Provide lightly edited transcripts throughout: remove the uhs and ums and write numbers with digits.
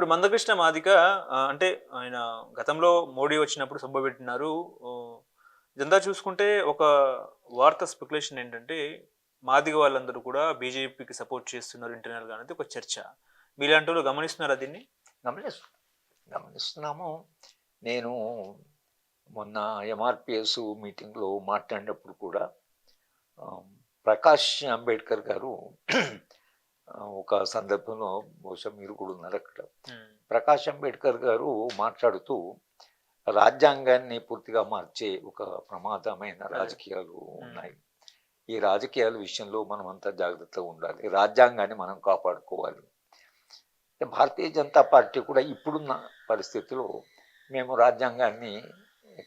ఇప్పుడు మందకృష్ణ మాదిగ అంటే ఆయన గతంలో మోడీ వచ్చినప్పుడు సభ పెట్టినారు. ఓహ్! ఇదంతా చూసుకుంటే ఒక వార్త స్పెక్యులేషన్ ఏంటంటే, మాదిగ వాళ్ళందరూ కూడా బీజేపీకి సపోర్ట్ చేస్తున్నారు ఇంటర్నల్‌గా అనేది ఒక చర్చ. మీలాంటోళ్ళు గమనిస్తున్నారా దీన్ని? గమనిస్తు గమనిస్తున్నాము. నేను మొన్న ఎంఆర్‌పీఎస్ మీటింగ్‌లో మాట్లాడినప్పుడు కూడా ఆహ్, ప్రకాష్ అంబేడ్కర్ గారు ఒక సందర్భంలో బహుశా మీరు కూడా ఉన్నారక్కడ. హ్మ్. ప్రకాష్ అంబేడ్కర్ గారు మాట్లాడుతూ రాజ్యాంగాన్ని పూర్తిగా మార్చే ఒక ప్రమాదమైన అదే. రాజకీయాలు హ్మ్. ఉన్నాయి. ఈ రాజకీయాల విషయంలో మనమంతా జాగ్రత్తగా ఉండాలి. రాజ్యాంగాన్ని మనం కాపాడుకోవాలి. భారతీయ జనతా పార్టీ కూడా ఇప్పుడున్న పరిస్థితిలో మేము రాజ్యాంగాన్ని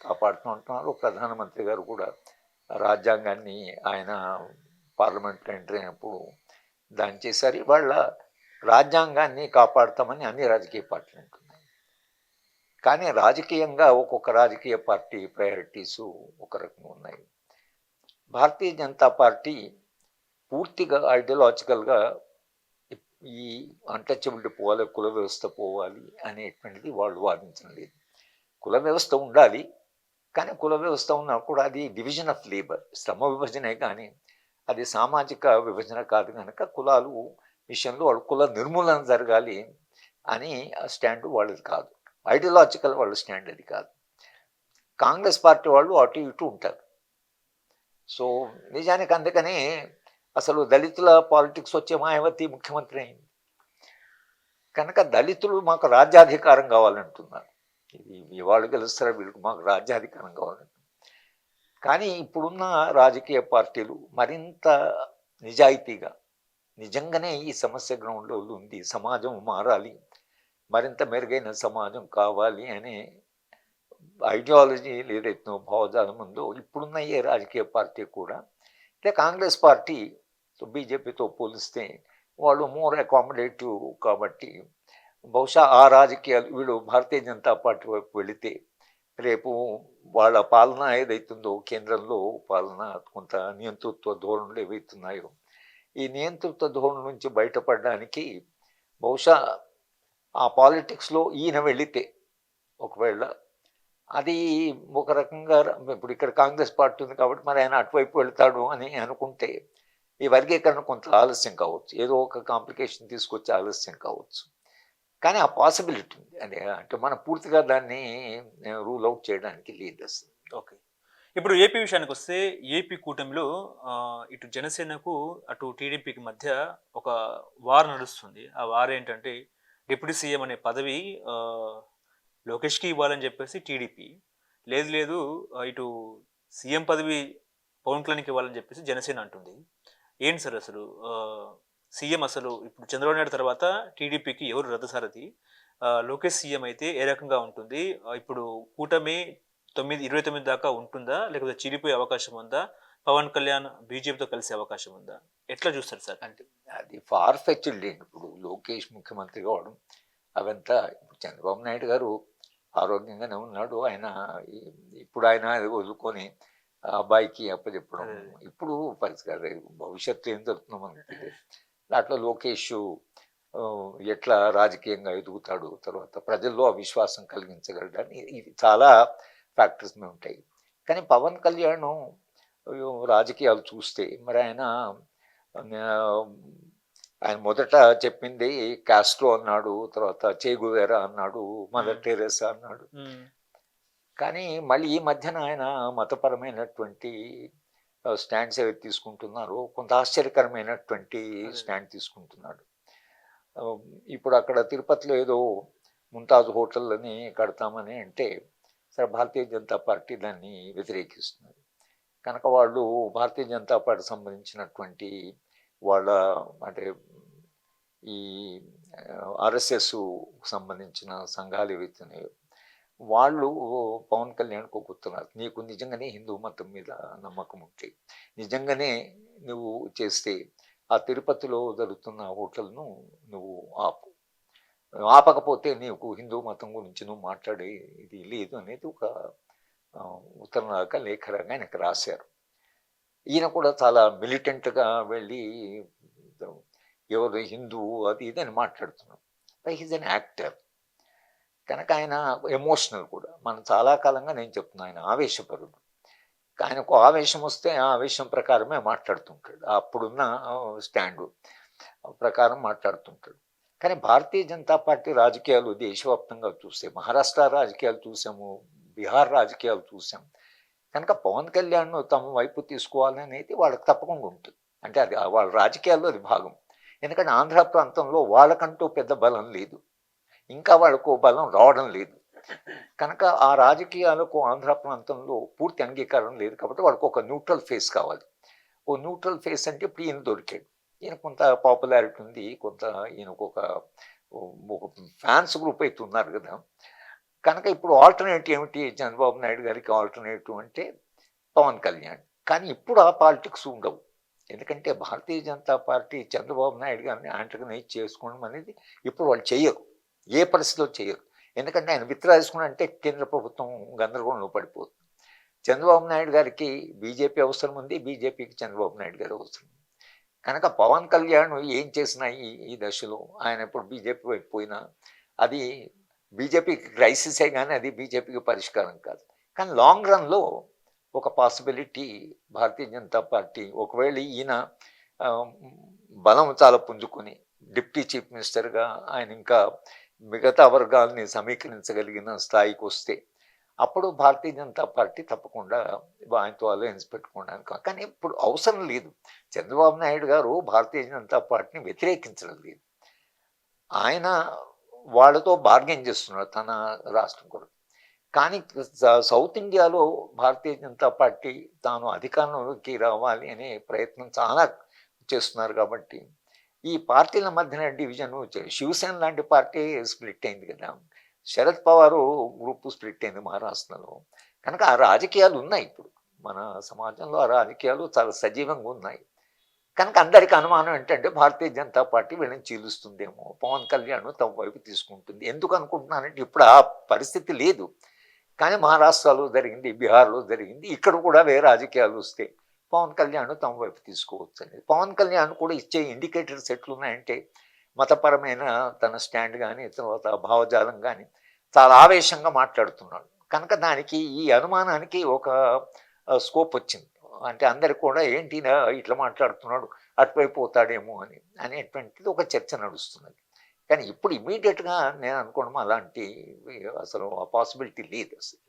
కాపాడుతుంటున్నారు. ప్రధానమంత్రి గారు కూడా రాజ్యాంగాన్ని ఆయన పార్లమెంట్లో ఎంటర్ అయినప్పుడు దాన్ని చేశారు. ఇవాళ రాజ్యాంగాన్ని కాపాడుతామని అన్ని రాజకీయ పార్టీలు అంటున్నాయి. కానీ రాజకీయంగా ఒక్కొక్క రాజకీయ పార్టీ ప్రయారిటీసు ఒక రకంగా ఉన్నాయి. భారతీయ జనతా పార్టీ పూర్తిగా ఐడియాలజికల్గా ఈ అన్‌టచబిలిటీ పోవాలి, కుల వ్యవస్థ పోవాలి అనేటువంటిది వాళ్ళు వాదించడం లేదు. కుల వ్యవస్థ ఉండాలి. కానీ కుల వ్యవస్థ ఉన్నా కూడా అది డివిజన్ ఆఫ్ లేబర్, శ్రమ విభజనే కానీ అది సామాజిక విభజన కాదు కనుక కులాలు విషయంలో వాళ్ళు కుల నిర్మూలన జరగాలి అని స్టాండ్ వాళ్ళది కాదు. ఐడియాలజికల్ వాళ్ళ స్టాండ్ అది కాదు. కాంగ్రెస్ పార్టీ వాళ్ళు అటు ఇటు ఉంటారు. సో నిజానికి అందుకనే అసలు దళితుల పాలిటిక్స్ వచ్చే మాయావతి ముఖ్యమంత్రి అయింది. కనుక దళితులు మాకు రాజ్యాధికారం కావాలంటున్నారు. ఇది వాళ్ళు గెలుస్తారా, వీళ్ళకి మాకు రాజ్యాధికారం కావాలంటున్నారు. కానీ ఇప్పుడున్న రాజకీయ పార్టీలు మరింత నిజాయితీగా నిజంగానే ఈ సమస్య గ్రౌండ్లో ఉంది, సమాజం మారాలి, మరింత మెరుగైన సమాజం కావాలి అనే ఐడియాలజీ ఏదైతే భావజాలం ఉందో ఇప్పుడున్న ఏ రాజకీయ పార్టీ కూడా, అంటే కాంగ్రెస్ పార్టీ బీజేపీతో పోలిస్తే వాళ్ళు మోర్ అకామిడేటివ్ కాబట్టి బహుశా ఆ రాజకీయాలు వీళ్ళు భారతీయ జనతా పార్టీ వైపు వెళితే రేపు వాళ్ళ పాలన ఏదైతుందో కేంద్రంలో పాలన కొంత నియంతృత్వ ధోరణులు ఏవైతున్నాయో ఈ నియంతృత్వ ధోరణి నుంచి బయటపడడానికి బహుశా ఆ పాలిటిక్స్లో ఈయన వెళితే ఒకవేళ అది ఒక రకంగా ఇప్పుడు ఇక్కడ కాంగ్రెస్ పార్టీ ఉంది కాబట్టి మరి ఆయన అటువైపు వెళ్తాడు అని అనుకుంటే ఈ వర్గీకరణ కొంత ఆలస్యం కావచ్చు, ఏదో ఒక కాంప్లికేషన్ తీసుకొచ్చి ఆలస్యం కావచ్చు. కానీ ఆ పాసిబిలిటీ ఉంది. అదే అంటే మనం పూర్తిగా దాన్ని రూల్ అవుట్ చేయడానికి లేదు అసలు. ఓకే. ఇప్పుడు ఏపీ విషయానికొస్తే ఏపీ కూటమిలో ఇటు జనసేనకు, అటు టీడీపీకి మధ్య ఒక వార్ నడుస్తుంది. ఆ వార్ ఏంటంటే డిప్యూటీ సీఎం అనే పదవి ఆహ్, లోకేష్‌కి ఇవ్వాలని చెప్పేసి టీడీపీ. లేదు లేదు ఇటు సీఎం పదవి పవన్ కళ్యాణ్‌కి ఇవ్వాలని చెప్పేసి జనసేన అంటుంది. ఏంటి సార్ అసలు సీఎం అసలు ఇప్పుడు చంద్రబాబు నాయుడు తర్వాత టీడీపీకి ఎవరు రథసారథి? లోకేష్ సీఎం అయితే ఏ రకంగా ఉంటుంది? ఇప్పుడు కూటమి 29 దాకా ఉంటుందా? లేకపోతే చీలిపోయే అవకాశం ఉందా? పవన్ కళ్యాణ్ బీజేపీతో కలిసే అవకాశం ఉందా? ఎట్లా చూస్తారు సార్? అంటే అది ఫార్ ఫెచ్డ్ లేండి. ఇప్పుడు లోకేష్ ముఖ్యమంత్రి కావడం అవంతా ఇప్పుడు చంద్రబాబు నాయుడు గారు ఆరోగ్యంగానే ఉన్నాడు. ఆయన ఇప్పుడు ఆయన అది వదులుకొని ఆ అబ్బాయికి అప్పచెప్పడం అదే. అదే. ఇప్పుడు పరిస్థితి భవిష్యత్తు ఏం జరుగుతుందో మనకు తెలియదు. దాంట్లో లోకేష్ ఎట్లా రాజకీయంగా ఎదుగుతాడు, తర్వాత ప్రజల్లో ఆ విశ్వాసం కలిగించగలడని ఇది చాలా ఫ్యాక్టర్స్ మీద ఉంటాయి. కానీ పవన్ కళ్యాణ్ రాజకీయాలు చూస్తే మరి ఆహ్, ఆయన మొదట చెప్పింది కాస్ట్రో అన్నాడు, తర్వాత చే గువేరా అన్నాడు, హ్మ్. మదర్ టెరెసా అన్నాడు. హ్మ్. కానీ మళ్ళీ ఈ మధ్యన ఆయన మతపరమైనటువంటి స్టాండ్స్ ఏవైతే తీసుకుంటున్నారో కొంత ఆశ్చర్యకరమైనటువంటి అదే. స్టాండ్ తీసుకుంటున్నాడు. ఆహ్, ఇప్పుడు అక్కడ తిరుపతిలో ఏదో ముంతాజ్ హోటల్ అని కడతామని అంటే, సరే భారతీయ జనతా పార్టీ దాన్ని వ్యతిరేకిస్తున్నారు. కనుక వాళ్ళు భారతీయ జనతా పార్టీకి సంబంధించినటువంటి వాళ్ళ అంటే ఈ ఆర్ఎస్ఎస్‌కు సంబంధించిన సంఘాలు ఏవైతే ఉన్నాయో, వాళ్ళు పవన్ కళ్యాణ్‌కి ఒక ఉత్తరం నీకు నిజంగానే హిందూ మతం మీద నమ్మకం ఉంటే, నిజంగానే నువ్వు చేస్తే ఆ తిరుపతిలో జరుగుతున్న హోటల్‌ను నువ్వు ఆపు. ఆపకపోతే నీకు హిందూ మతం గురించి నువ్వు మాట్లాడే ఇది లేదు అనేది ఒక ఉత్తరం రాక లేఖ రాక ఆయనకు రాశారు. ఈయన కూడా చాలా మిలిటెంట్‌గా వెళ్ళి ఎవరు హిందువు అది ఇది అని మాట్లాడుతున్నాడు. He is an actor. కనుక ఆయన ఎమోషనల్ కూడా. మనం చాలా కాలంగా నేను చెప్తున్నా ఆయన ఆవేశపరుడు. ఆయనకు ఆవేశం వస్తే ఆ ఆవేశం ప్రకారమే మాట్లాడుతుంటాడు. అప్పుడున్న స్టాండు ప్రకారం మాట్లాడుతుంటాడు. కానీ భారతీయ జనతా పార్టీ రాజకీయాలు దేశవ్యాప్తంగా చూస్తే మహారాష్ట్ర రాజకీయాలు చూసాము, బీహార్ రాజకీయాలు చూసాం. కనుక పవన్ కళ్యాణ్‌ను తమ వైపు తీసుకోవాలనేది వాళ్ళకి తప్పకుండా ఉంటుంది. అంటే అది వాళ్ళ రాజకీయాల్లో అది భాగం. ఎందుకంటే ఆంధ్ర ప్రాంతంలో వాళ్ళకంటూ పెద్ద బలం లేదు. ఇంకా వాళ్ళకు బలం రావడం లేదు. కనుక ఆ రాజకీయాలకు ఆంధ్ర ప్రాంతంలో పూర్తి అంగీకారం లేదు కాబట్టి వాళ్ళకి ఒక న్యూట్రల్ ఫేస్ కావాలి. ఓ న్యూట్రల్ ఫేస్ అంటే ఇప్పుడు ఈయన దొరికాడు. ఈయన కొంత పాపులారిటీ ఉంది. కొంత ఈయనకు ఒక ఫ్యాన్స్ గ్రూప్ అయితే ఉన్నారు కదా! కనుక ఇప్పుడు ఆల్టర్‌నేటివ్ ఏమిటి? చంద్రబాబు నాయుడు గారికి ఆల్టర్‌నేటివ్ అంటే పవన్ కళ్యాణ్. కానీ ఇప్పుడు ఆ పాలిటిక్స్ ఉండవు. ఎందుకంటే భారతీయ జనతా పార్టీ చంద్రబాబు నాయుడు గారిని యాంటగనైజ్ చేసుకోవడం అనేది ఇప్పుడు వాళ్ళు చెయ్యరు. ఏ పరిస్థితిలో చెయ్యరు. ఎందుకంటే ఆయన విత్‌డ్రా చేసుకున్నాడంటే కేంద్ర ప్రభుత్వం గందరగోళంలో పడిపోతుంది. చంద్రబాబు నాయుడు గారికి బీజేపీ అవసరం ఉంది. బీజేపీకి చంద్రబాబు నాయుడు గారు అవసరం. కనుక పవన్ కళ్యాణ్ ఏం చేసినా ఈ ఈ దశలో ఆయన ఇప్పుడు బీజేపీ వైపు పోయినా అది బీజేపీకి క్రైసిసే కానీ అది బీజేపీకి పరిష్కారం కాదు. కానీ లాంగ్ రన్‌లో ఒక పాసిబిలిటీ భారతీయ జనతా పార్టీ ఒకవేళ ఈయన ఆహ్, బలం చాలా పుంజుకొని డిప్యూటీ చీఫ్ మినిస్టర్‌గా ఆయన ఇంకా మిగతా వర్గాల్ని సమీకరించగలిగిన స్థాయికొస్తే అప్పుడు భారతీయ జనతా పార్టీ తప్పకుండా ఆయనతో అలయన్స్ పెట్టుకోవడానికి. కానీ ఇప్పుడు అవసరం లేదు. చంద్రబాబు నాయుడు గారు భారతీయ జనతా పార్టీని వ్యతిరేకించడం లేదు. ఆయన వాళ్ళతో బార్గెయిన్ చేస్తున్నారు తన రాష్ట్రం కొరకు. కానీ సౌత్ ఇండియాలో భారతీయ జనతా పార్టీ తాను అధికారంలోకి రావాలి అనే ప్రయత్నం చాలా చేస్తున్నారు కాబట్టి ఈ పార్టీల మధ్యన డివిజన్ శివసేన లాంటి పార్టీ స్ప్లిట్ అయింది కదా! శరద్ పవారు గ్రూపు స్ప్లిట్ అయింది మహారాష్ట్రలో. కనుక ఆ రాజకీయాలు ఉన్నాయి ఇప్పుడు. మన సమాజంలో ఆ రాజకీయాలు చాలా సజీవంగా ఉన్నాయి. కనుక అందరికి అనుమానం ఏంటంటే భారతీయ జనతా పార్టీ వీళ్ళని చీలుస్తుందేమో, పవన్ కళ్యాణ్ తమ వైపు తీసుకుంటుంది. ఎందుకు అనుకుంటున్నానంటే ఇప్పుడు ఆ పరిస్థితి లేదు. కానీ మహారాష్ట్రలో జరిగింది, బీహార్‌లో జరిగింది. ఇక్కడ కూడా వేరే రాజకీయాలు వస్తే పవన్ కళ్యాణ్ తమ వైపు తీసుకోవచ్చనేది. పవన్ కళ్యాణ్ కూడా ఇచ్చే ఇండికేటర్స్ ఎట్లున్నాయంటే మతపరమైన తన స్టాండ్ గానీ, తర్వాత భావజాలం గానీ చాలా ఆవేశంగా మాట్లాడుతున్నాడు. కనుక దానికి ఈ అనుమానానికి ఒక స్కోప్ వచ్చింది. అంటే అందరికి కూడా ఏంటి ఈయన ఇట్లా మాట్లాడుతున్నాడు, అటువైపు పోతాడేమో అని అనేటువంటిది ఒక చర్చ నడుస్తున్నది. కానీ ఇప్పుడు ఇమ్మీడియేట్‌గా నేను అనుకోవడం అలాంటి అసలు ఆ పాసిబిలిటీ లేదు అసలు.